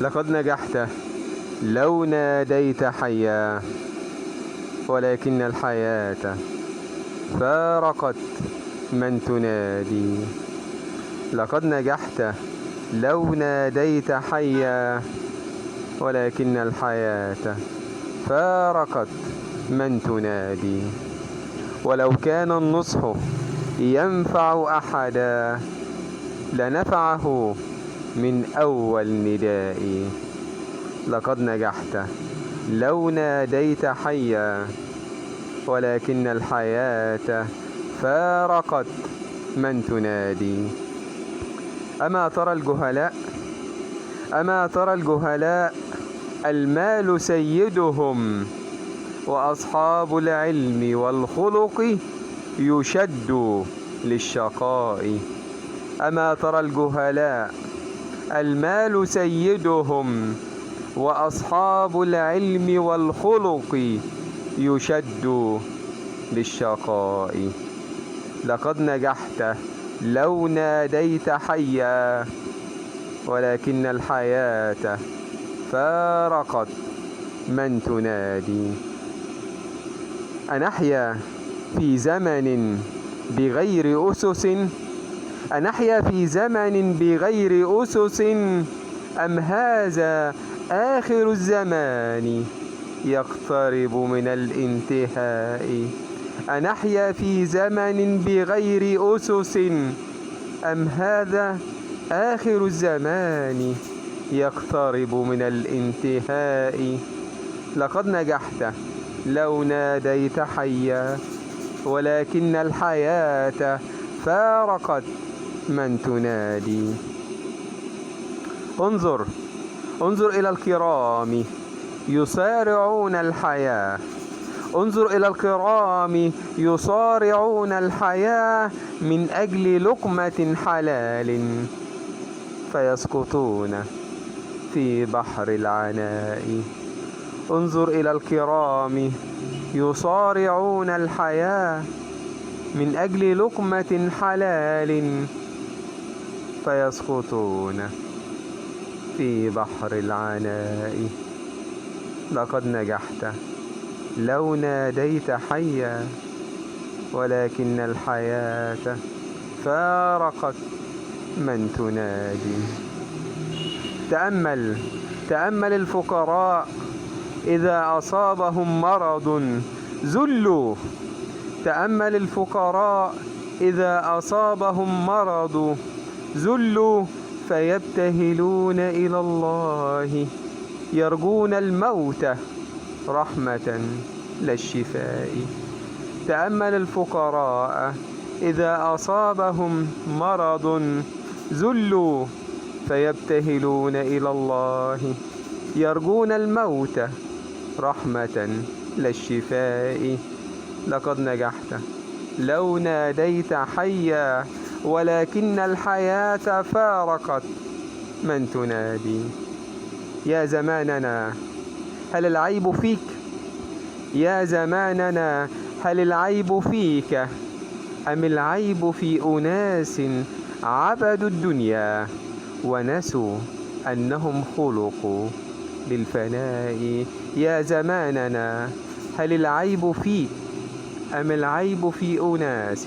لقد نجحت لو ناديت حيا، ولكن الحياة فارقت من تنادي. لقد نجحت لو ناديت حيا، ولكن الحياة فارقت من تنادي. ولو كان النصح ينفع أحدا لنفعه من أول نداء. لقد نجحت لو ناديت حيا، ولكن الحياة فارقت من تنادي. أما ترى الجهلاء المال سيدهم، وأصحاب العلم والخلق يشد للشقاء. أما ترى الجهلاء المال سيدهم، وأصحاب العلم والخلق يشد للشقاء. لقد نجحت لو ناديت حيا، ولكن الحياة فارقت من تنادي. أنحيا في زمن بغير أسس؟ أنحيا في زمن بغير أسس، أم هذا آخر الزمان يقترب من الانتهاء؟ أنحيا في زمن بغير أسس، أم هذا آخر الزمان يقترب من الانتهاء؟ لقد نجحت لو ناديت حيا، ولكن الحياة فارقت من تنادي. انظر إلى الكرام يصارعون الحياة. انظر إلى الكرام يصارعون الحياة من أجل لقمة حلال، فيسقطون في بحر العناء. انظر إلى الكرام يصارعون الحياة من أجل لقمة حلال، فيسقطون في بحر العناء. لقد نجحت لو ناديت حيا، ولكن الحياة فارقت من تنادي. تأمل الفقراء إذا أصابهم مرض ذلوا. تأمل الفقراء إذا أصابهم مرض ذلوا، فيبتهلون إلى الله، يرجون الموت رحمة لا الشفاء. تأمل الفقراء إذا أصابهم مرض ذلوا، فيبتهلون إلى الله، يرجون الموت رحمة لا الشفاء. لقد نجحت لو ناديت حيا، ولكن الحياة فارقت من تنادي. يا زماننا هل العيب فيك؟ يا زماننا هل العيب فيك، أم العيب في أناس عبدوا الدنيا ونسوا أنهم خلقوا للفناء؟ يا زماننا هل العيب فيك، أم العيب في أناس